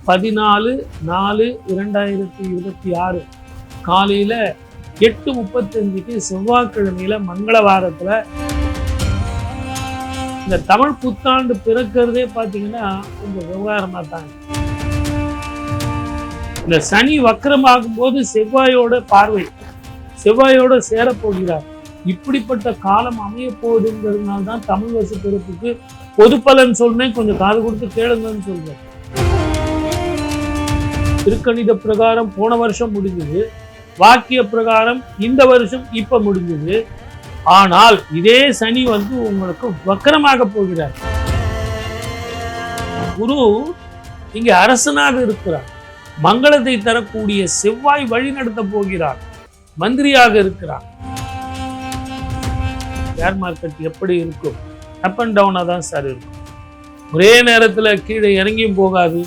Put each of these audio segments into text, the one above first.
14/4/2026 காலையில 8:35 செவ்வாய்க்கிழமையில மங்களவாரத்துல இந்த தமிழ் புத்தாண்டு பிறக்கிறதே பார்த்தீங்கன்னா கொஞ்சம் விவகாரமா தாங்க. இந்த சனி வக்கரமாகும் போது செவ்வாயோட பார்வை, செவ்வாயோட சேரப்போகிறார். இப்படிப்பட்ட காலம் அமைய போகுதுங்கிறதுனால தான் தமிழ் வருஷ பிறப்புக்கு பொது பலன் சொல்றேன், கொஞ்சம் காது கொடுத்து கேளுங்கன்னு சொல்றேன். திருக்கணித பிரகாரம் போன வருஷம் முடிஞ்சது, வாக்கிய பிரகாரம் இந்த வருஷம் இப்ப முடிஞ்சது. ஆனால் இதே சனி உங்களுக்கு வக்கரமாக போகிறார். குரு இங்க அரசனாக இருக்கிறார். மங்களத்தை தரக்கூடிய செவ்வாய் வழி நடத்த போகிறார். மந்திரியாக இருக்கிறார். ஷேர் மார்க்கெட் எப்படி இருக்கும்? அப் அண்ட் டவுனா தான் சார் இருக்கும். ஒரே நேரத்துல கீழே இறங்கியும் போகாது,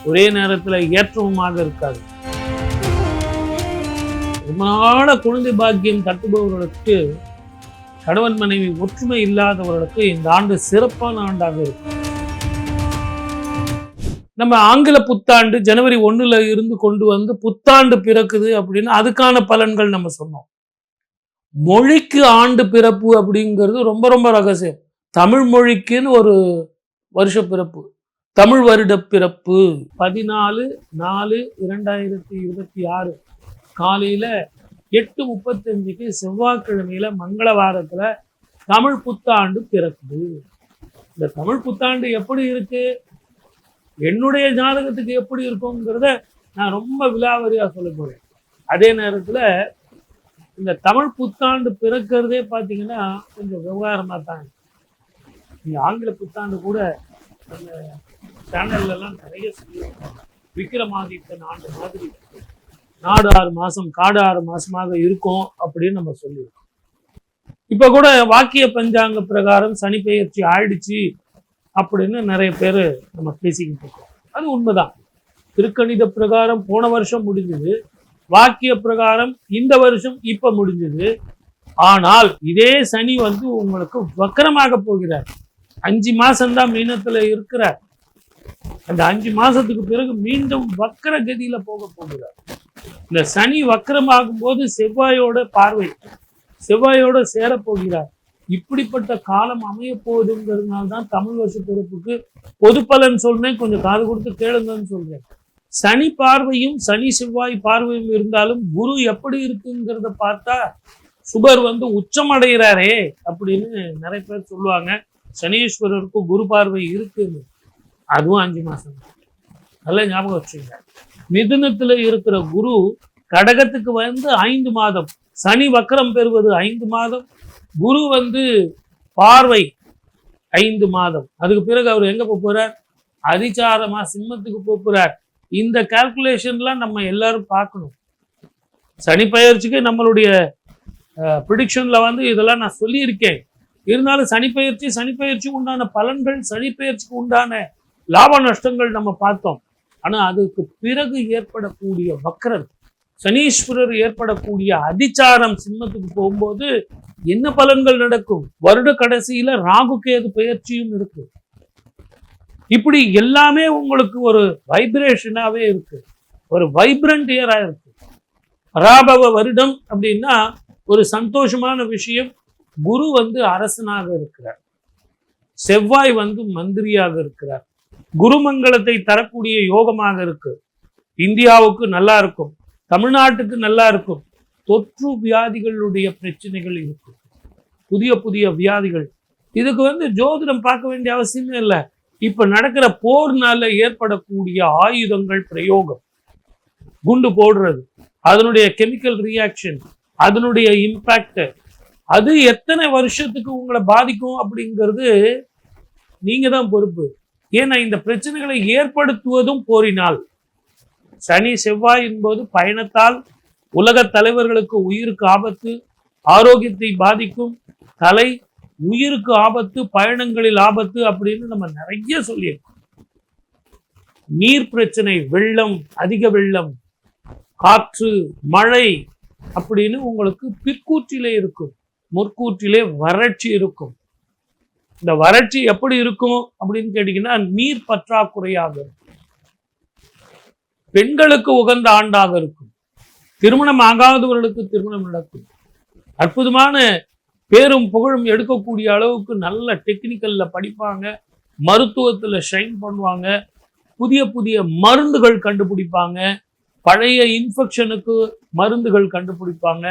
ஒரே நேரத்துல ஏற்றமுமாக இருக்காது. ரொம்ப நாள குழந்தை பாக்கியம் தட்டுபவர்களுக்கு, கணவன் மனைவி ஒற்றுமை இல்லாதவர்களுக்கு இந்த ஆண்டு சிறப்பான ஆண்டாக இருக்கும். நம்ம ஆங்கில புத்தாண்டு ஜனவரி 1ல இருந்து கொண்டு வந்து புத்தாண்டு பிறக்குது அப்படின்னு அதுக்கான பலன்கள் நம்ம சொன்னோம். மொழிக்கு ஆண்டு பிறப்பு அப்படிங்கிறது ரொம்ப ரொம்ப ரகசியம். தமிழ் மொழிக்குன்னு ஒரு வருஷ பிறப்பு, தமிழ் வருட பிறப்பு 14/4/2026 காலையில 8:35 செவ்வாய்க்கிழமையில மங்களவாரத்துல தமிழ் புத்தாண்டு பிறக்குது. இந்த தமிழ் புத்தாண்டு எப்படி இருக்கு, என்னுடைய ஜாதகத்துக்கு எப்படி இருக்குங்கிறத நான் ரொம்ப விலாவரியா சொல்ல போறேன். அதே நேரத்துல இந்த தமிழ் புத்தாண்டு பிறக்கிறதே பார்த்தீங்கன்னா கொஞ்சம் விவகாரமா தான். இந்த ஆங்கில புத்தாண்டு கூட அந்த சேனல்ல எல்லாம் நிறைய சொல்லியிருக்காங்க. விக்ரமாதித்தன் ஆண்டு மாதிரி நாடு 6 மாசம் காடு 6 மாசமாக இருக்கும் அப்படின்னு நம்ம சொல்லியிருக்கோம். இப்ப கூட வாக்கிய பஞ்சாங்க பிரகாரம் சனி பெயர்ச்சி ஆயிடுச்சு அப்படின்னு நிறைய பேர் நம்ம பேசிக்கிட்டு இருக்கோம். அது உண்மைதான். திருக்கணித பிரகாரம் போன வருஷம் முடிஞ்சது, வாக்கிய பிரகாரம் இந்த வருஷம் இப்ப முடிஞ்சது. ஆனால் இதே சனி உங்களுக்கு வக்கரமாக போகிறார். 5 மாசம்தான் மீனத்துல இருக்கிறார். அந்த 5 மாசத்துக்கு பிறகு மீண்டும் வக்கர கதியில போக போகிறார். இந்த சனி வக்கரமாகும் போது செவ்வாயோட பார்வை, செவ்வாயோட சேரப்போகிறார். இப்படிப்பட்ட காலம் அமைய போகுதுங்கிறதுனால தான் தமிழ் வருஷ பிறப்புக்கு பொது பலன் சொல்றேன், கொஞ்சம் காது கொடுத்து கேளுங்கன்னு சொல்றேன். சனி பார்வையும் சனி செவ்வாய் பார்வையும் இருந்தாலும் குரு எப்படி இருக்குங்கிறத பார்த்தா சுபர் உச்சம் அடைகிறாரே அப்படின்னு நிறைய பேர் சொல்லுவாங்க. சனீஸ்வரருக்கு குரு பார்வை இருக்குன்னு. அதுவும் 5 மாசம். நல்லா ஞாபகம் வச்சுங்க. மிதுனத்துல இருக்கிற குரு கடகத்துக்கு 5 மாதம், சனி வக்கரம் பெறுவது 5 மாதம், குரு பார்வை 5 மாதம். அதுக்கு பிறகு அவர் எங்க போறார்? அதிசாரமா சிம்மத்துக்கு போறார். இந்த கால்குலேஷன்லாம் நம்ம எல்லாரும் பார்க்கணும். சனி பயிற்சிக்கு நம்மளுடைய ப்ரிடிக்ஷன்ல இதெல்லாம் நான் சொல்லியிருக்கேன். இருந்தாலும் சனி பயிற்சிக்கு உண்டான பலன்கள், சனி பயிற்சிக்கு உண்டான லாப நஷ்டங்கள் நம்ம பார்த்தோம். ஆனா அதுக்கு பிறகு ஏற்படக்கூடிய வக்கரர் சனீஸ்வரர் ஏற்படக்கூடிய அதிச்சாரம் சிம்மத்துக்கு போகும்போது என்ன பலன்கள் நடக்கும்? வருட கடைசியில ராகு கேது பெயர்ச்சியும் இருக்கு. இப்படி எல்லாமே உங்களுக்கு ஒரு வைப்ரேஷனாவே இருக்கு, ஒரு வைப்ரண்ட் இயரா இருக்கு. பராபவ வருடம் அப்படின்னா ஒரு சந்தோஷமான விஷயம். குரு அரசனாக இருக்கிறார், செவ்வாய் மந்திரியாக இருக்கிறார். குருமங்களத்தை தரக்கூடிய யோகமாக இருக்கு. இந்தியாவுக்கு நல்லா இருக்கும், தமிழ்நாட்டுக்கு நல்லா இருக்கும். தொற்று வியாதிகளுடைய பிரச்சனைகள் இருக்கும், புதிய புதிய வியாதிகள். இதுக்கு ஜோதிடம் பார்க்க வேண்டிய அவசியமே இல்லை. இப்ப நடக்கிற போர்னால ஏற்படக்கூடிய ஆயுதங்கள் பிரயோகம், குண்டு போடுறது, அதனுடைய கெமிக்கல் ரியாக்ஷன், அதனுடைய இம்பாக்ட், அது எத்தனை வருஷத்துக்கு உங்களை பாதிக்கும் அப்படிங்கிறது நீங்க தான் பொறுப்பு. ஏன்னா இந்த பிரச்சனைகளை ஏற்படுத்துவதும் போரினால். சனி செவ்வாய் என்பது பயணத்தால் உலக தலைவர்களுக்கு உயிருக்கு ஆபத்து, ஆரோக்கியத்தை பாதிக்கும், தலை உயிருக்கு ஆபத்து, பயணங்களில் ஆபத்து அப்படின்னு நம்ம நிறைய சொல்லியிருக்கோம். நீர் பிரச்சனை, வெள்ளம், அதிக வெள்ளம், காற்று, மழை அப்படின்னு உங்களுக்கு பிற்கூற்றிலே இருக்கும், முற்கூற்றிலே வறட்சி இருக்கும். இந்த வறட்சி எப்படி இருக்கும் அப்படின்னு கேட்டீங்கன்னா நீர் பற்றாக்குறையாக இருக்கும். பெண்களுக்கு உகந்த ஆண்டாக இருக்கும். திருமணம் ஆகாதவர்களுக்கு திருமணம் நடக்கும். அற்புதமான பேரும் புகழும் எடுக்கக்கூடிய அளவுக்கு நல்ல டெக்னிக்கல்ல படிப்பாங்க, மருத்துவத்துல ஷைன் பண்ணுவாங்க, புதிய புதிய மருந்துகள் கண்டுபிடிப்பாங்க, பழைய இன்ஃபெக்ஷனுக்கு மருந்துகள் கண்டுபிடிப்பாங்க,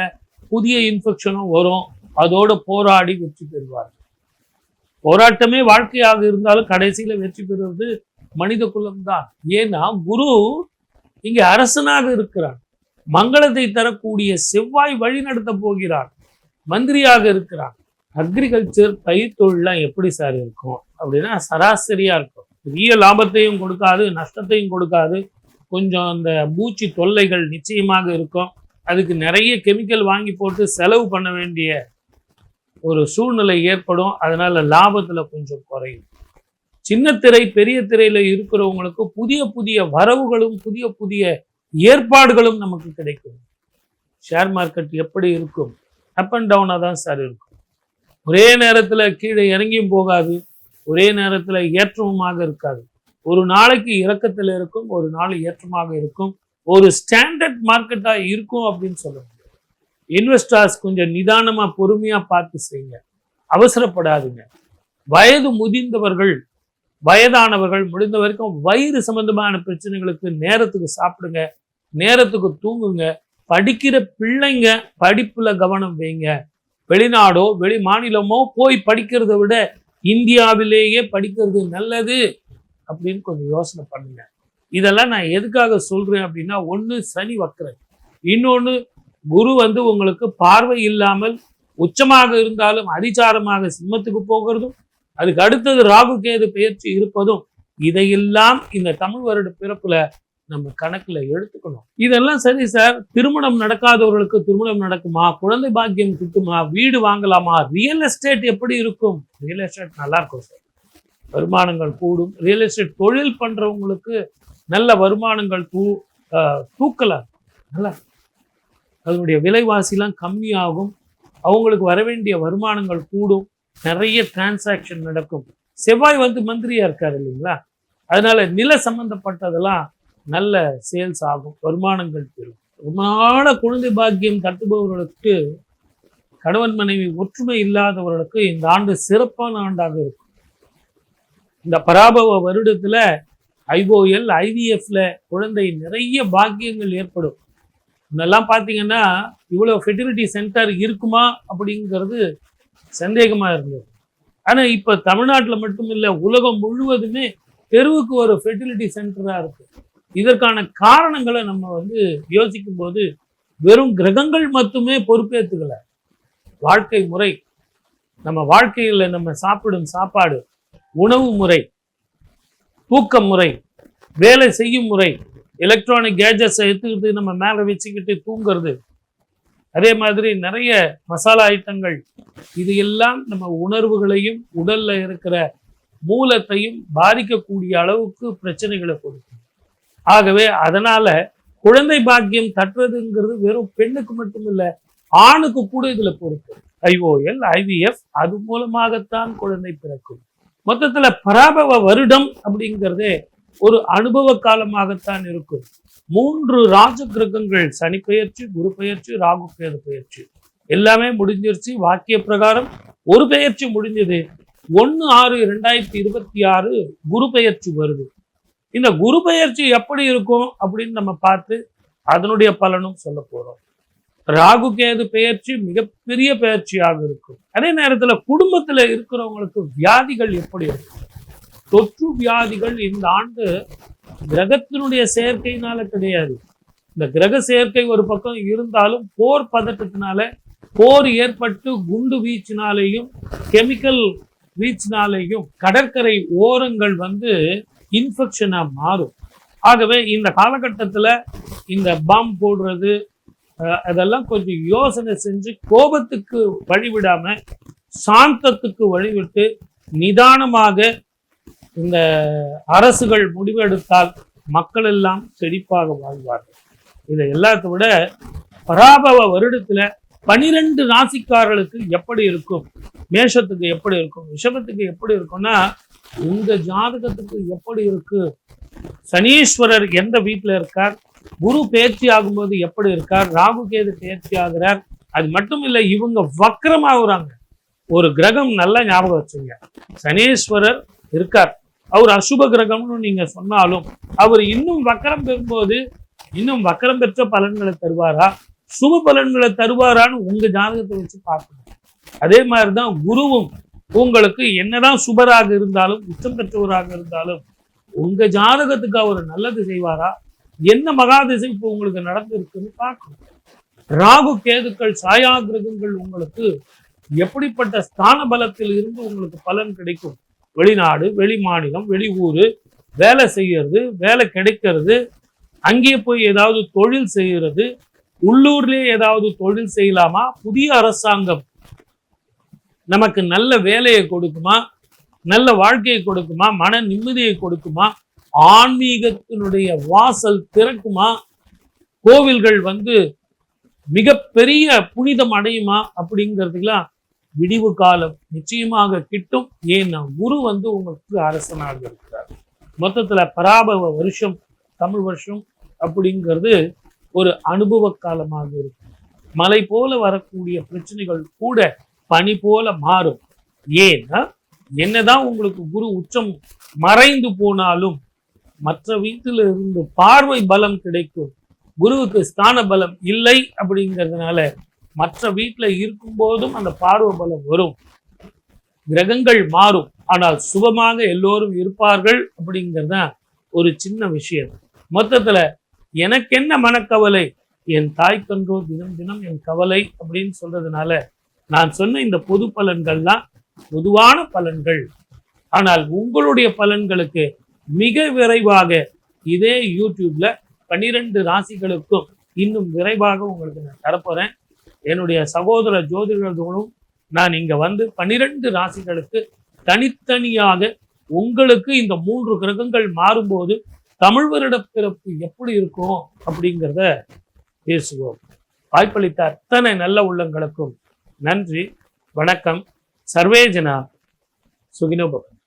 புதிய இன்ஃபெக்ஷனும் வரும், அதோட போராடி வெற்றி பெறுவார்கள். போராட்டமே வாழ்க்கையாக இருந்தாலும் கடைசியில வெற்றி பெறுவது மனித குலம்தான். ஏன்னா குரு இங்க அரசனாக இருக்கிறார், மங்களத்தை தரக்கூடிய செவ்வாய் வழி நடத்த போகிறார், மந்திரியாக இருக்கிறார். அக்ரிகல்ச்சர் பயிர் தொழிலாம் எப்படி சார் இருக்கும் அப்படின்னா சராசரியா இருக்கும். பெரிய லாபத்தையும் கொடுக்காது, நஷ்டத்தையும் கொடுக்காது. கொஞ்சம் அந்த பூச்சி தொல்லைகள் நிச்சயமாக இருக்கும். அதுக்கு நிறைய கெமிக்கல் வாங்கி போட்டு செலவு பண்ண வேண்டிய ஒரு சூழ்நிலை ஏற்படும். அதனால லாபத்துல கொஞ்சம் குறையும். சின்ன திரை பெரிய திரையில இருக்கிறவங்களுக்கு புதிய புதிய வரவுகளும் புதிய புதிய ஏற்பாடுகளும் நமக்கு கிடைக்கும். ஷேர் மார்க்கெட் எப்படி இருக்கும்? அப் அண்ட் டவுனாக தான் சார் இருக்கும். ஒரே நேரத்தில் கீழே இறங்கியும் போகாது, ஒரே நேரத்தில் ஏற்றமுமாக இருக்காது. ஒரு நாளைக்கு இறக்கத்தில் இருக்கும், ஒரு நாள் ஏற்றமாக இருக்கும். ஒரு ஸ்டாண்டர்ட் மார்க்கெட்டாக இருக்கும் அப்படின்னு சொல்ல முடியும். இன்வெஸ்டர்ஸ் கொஞ்சம் நிதானமாக பொறுமையாக பார்த்து செய்யுங்க, அவசரப்படாதுங்க. வயது முதிர்ந்தவர்கள், வயதானவர்கள் முடிந்த வரைக்கும் வயிறு சம்பந்தமான பிரச்சனைகளுக்கு நேரத்துக்கு சாப்பிடுங்க, நேரத்துக்கு தூங்குங்க. படிக்கிற பிள்ளைங்க படிப்புல கவனம் வைங்க. வெளிநாடோ வெளி மாநிலமோ போய் படிக்கிறத விட இந்தியாவிலேயே படிக்கிறது நல்லது அப்படின்னு கொஞ்சம் யோசனை பண்ணுங்க. இதெல்லாம் நான் எதுக்காக சொல்றேன் அப்படின்னா, ஒன்று சனி வக்ரன், இன்னொன்று குரு உங்களுக்கு பார்வை இல்லாமல் உச்சமாக இருந்தாலும் அதிசாரமாக சிம்மத்துக்கு போகிறதும், அதுக்கு அடுத்தது ராகு கேது பெயர்ச்சி இருப்பதும், இதையெல்லாம் இந்த தமிழ் வருட பிறப்புல நம்ம கணக்குல எடுத்துக்கணும். இதெல்லாம் சரி சார், திருமணம் நடக்காதவர்களுக்கு திருமணம் நடக்குமா, குழந்தை பாக்கியம் கிட்டுமா, வீடு வாங்கலாமா, ரியல் எஸ்டேட் எப்படி இருக்கும்? ரியல் எஸ்டேட் நல்லா இருக்கும் சார், வருமானங்கள் கூடும். ரியல் எஸ்டேட் தொழில் பண்றவங்களுக்கு நல்ல வருமானங்கள் தூக்கலாம், நல்லா அதனுடைய விலைவாசிலாம் கம்மியாகும், அவங்களுக்கு வர வேண்டிய வருமானங்கள் கூடும், நிறைய டிரான்சாக்ஷன் நடக்கும். செவ்வாய் மந்திரியா இருக்காரு இல்லைங்களா, அதனால நில சம்பந்தப்பட்டதெல்லாம் நல்ல சேல்ஸ் ஆகும், வருமானங்கள் பெறும். ரொம்ப நாள குழந்தை பாக்கியம் தட்டுபவர்களுக்கு, கணவன் மனைவி ஒற்றுமை இல்லாதவர்களுக்கு இந்த ஆண்டு சிறப்பான ஆண்டாக இருக்கும். இந்த பராபவ வருடத்துல IOL IVFல குழந்தை நிறைய பாக்கியங்கள் ஏற்படும். இதெல்லாம் பார்த்தீங்கன்னா இவ்வளோ ஃபெர்டிலிட்டி சென்டர் இருக்குமா அப்படிங்கிறது சந்தேகமா இருந்தது. ஆனா இப்ப தமிழ்நாட்டில் மட்டும் இல்லை, உலகம் முழுவதுமே தெருவுக்கு ஒரு ஃபெர்டிலிட்டி சென்டரா இருக்கு. இதற்கான காரணங்களை நம்ம யோசிக்கும் போது வெறும் கிரகங்கள் மட்டுமே பொறுப்பேற்றுக்கல, வாழ்க்கை முறை, நம்ம வாழ்க்கையில் நம்ம சாப்பிடும் சாப்பாடு, உணவு முறை, தூக்க முறை, வேலை செய்யும் முறை, எலக்ட்ரானிக் கேஜெட்ஸை எடுத்துக்கிட்டு நம்ம மேலே வச்சுக்கிட்டு தூங்குறது, அதே மாதிரி நிறைய மசாலா ஐட்டங்கள், இது எல்லாம் நம்ம உணர்வுகளையும் உடல்ல இருக்கிற மூலத்தையும் பாதிக்கக்கூடிய அளவுக்கு பிரச்சனைகளை கொடுக்கும். ஆகவே அதனால குழந்தை பாக்கியம் தட்டுறதுங்கிறது வெறும் பெண்ணுக்கு மட்டும் இல்லை, ஆணுக்கு கூட இதுல பொறுப்பு. IOL IVF அது மூலமாகத்தான் குழந்தை பிறக்கும். மொத்தத்துல பராபவ வருடம் அப்படிங்கிறதே ஒரு அனுபவ காலமாகத்தான் இருக்கும். 3 ராஜ கிரகங்கள், சனி பெயர்ச்சி, குரு பெயர்ச்சி, ராகு கேது பெயர்ச்சி எல்லாமே முடிஞ்சிருச்சு. வாக்கிய பிரகாரம் ஒரு பெயர்ச்சி முடிஞ்சது. 1/6/2026 குரு பெயர்ச்சி வருது. இந்த குரு பெயர்ச்சி எப்படி இருக்கும் அப்படின்னு நம்ம பார்த்து அதனுடைய பலனும் சொல்ல போறோம். ராகு கேது பெயர்ச்சி மிகப்பெரிய பெயர்ச்சியாக இருக்கும். அதே நேரத்துல குடும்பத்துல இருக்கிறவங்களுக்கு வியாதிகள் எப்படி இருக்கும்? தொற்று வியாதிகள் இந்த ஆண்டு கிரகத்தினுடைய செயற்கையினால கிடையாது. இந்த கிரக செயற்கை ஒரு பக்கம் இருந்தாலும் போர் பதட்டத்தினால, போர் ஏற்பட்டு குண்டு வீச்சினாலேயும் கெமிக்கல் வீச்சினாலேயும் கடற்கரை ஓரங்கள் இன்ஃபெக்ஷனா மாறும். ஆகவே இந்த காலகட்டத்துல இந்த பாம்பு போடுறது அதெல்லாம் கொஞ்சம் யோசனை செஞ்சு, கோபத்துக்கு வழிவிடாம சாந்தத்துக்கு வழிவிட்டு நிதானமாக இந்த அரசுகள் முடிவெடுத்தால் மக்கள் எல்லாம் செழிப்பாக வாழ்வார்கள். இதை எல்லாத்த விட பராபவ வருடத்துல 12 ராசிக்காரர்களுக்கு எப்படி இருக்கும், மேஷத்துக்கு எப்படி இருக்கும், ரிஷபத்துக்கு எப்படி இருக்கும்னா, உங்க ஜாதகத்துக்கு எப்படி இருக்கு சனீஸ்வரர் எந்த வீட்டுல இருக்கார், குரு பேர்ச்சி ஆகும்போது எப்படி இருக்கார், ராகு கேது பேர்ச்சி ஆகிறார். அது மட்டும் இல்லை, இவங்க வக்ரமாகுறாங்க. ஒரு கிரகம் நல்லா ஞாபகம் வச்சுங்க, சனீஸ்வரர் இருக்கார், அவர் அசுப கிரகம்னு நீங்க சொன்னாலும் அவர் இன்னும் வக்கரம் பெறும்போது இன்னும் வக்கரம் பெற்ற பலன்களை தருவாரா, சுப பலன்களை தருவாரான்னு உங்க ஜாதகத்தை வச்சு பார்க்கணும். அதே மாதிரிதான் குருவும் உங்களுக்கு என்னதான் சுபராக இருந்தாலும் உச்சம் பெற்றவராக இருந்தாலும் உங்க ஜாதகத்துக்கு அவர் நல்லது செய்வாரா, என்ன மகாதிசை இப்போ உங்களுக்கு நடந்திருக்குன்னு பார்க்கணும். ராகு கேதுக்கள் சாயா கிரகங்கள் உங்களுக்கு எப்படிப்பட்ட ஸ்தான பலத்தில் இருந்து உங்களுக்கு பலன் கிடைக்கும். வெளிநாடு, வெளி மாநிலம், வெளி ஊரு வேலை செய்யறது, வேலை கிடைக்கிறது, அங்கே போய் ஏதாவது தொழில் செய்யறது, உள்ளூர்லயே ஏதாவது தொழில் செய்யலாமா, புதிய அரசாங்கம் நமக்கு நல்ல வேலையை கொடுக்குமா, நல்ல வாழ்க்கையை கொடுக்குமா, மன நிம்மதியை கொடுக்குமா, ஆன்மீகத்தினுடைய வாசல் திறக்குமா, கோவில்கள் மிகப்பெரிய புனிதம் அடையுமா அப்படிங்கிறதுக்கெல்லாம் விடிவு காலம் நிச்சயமாக கிட்டும். ஏன்னா குரு உங்களுக்கு அரசனாக இருக்கிறார். மொத்தத்துல பராபவ வருஷம், தமிழ் வருஷம் அப்படிங்கிறது ஒரு அனுபவ காலமாக இருக்கும். மலை போல வரக்கூடிய பிரச்சனைகள் கூட பனி போல மாறும். ஏன்னா என்னதான் உங்களுக்கு குரு உச்சம் மறைந்து போனாலும் மற்ற வீட்டில இருந்து பார்வை பலம் கிடைக்கும். குருவுக்கு ஸ்தான பலம் இல்லை அப்படிங்கிறதுனால மற்ற வீட்டுல இருக்கும் போதும் அந்த பார்வை பலம் வரும். கிரகங்கள் மாறும், ஆனால் சுபமாக எல்லோரும் இருப்பார்கள் அப்படிங்கிறத ஒரு சின்ன விஷயம். மொத்தத்துல எனக்கு என்ன மனக்கவலை, என் தாய்க்கன்றோ தினம் தினம் என் கவலை அப்படின்னு சொல்றதுனால நான் சொன்ன இந்த பொது பலன்கள்லாம் பொதுவான பலன்கள். ஆனால் உங்களுடைய பலன்களுக்கு மிக விரைவாக இதே யூடியூப்ல 12 ராசிகளுக்கும் இன்னும் விரைவாக உங்களுக்கு நான் தரப்போறேன். என்னுடைய சகோதர ஜோதிடர்களும் நான் இங்க 12 ராசிகளுக்கு தனித்தனியாக உங்களுக்கு இந்த 3 கிரகங்கள் மாறும்போது தமிழ் வருட பிறப்பு எப்படி இருக்கும் அப்படிங்கிறத பேசுவோம். வாய்ப்பளித்த அத்தனை நல்ல உள்ளங்களுக்கும் நன்றி, வணக்கம். சர்வே ஜனா சுகினோ பவந்து.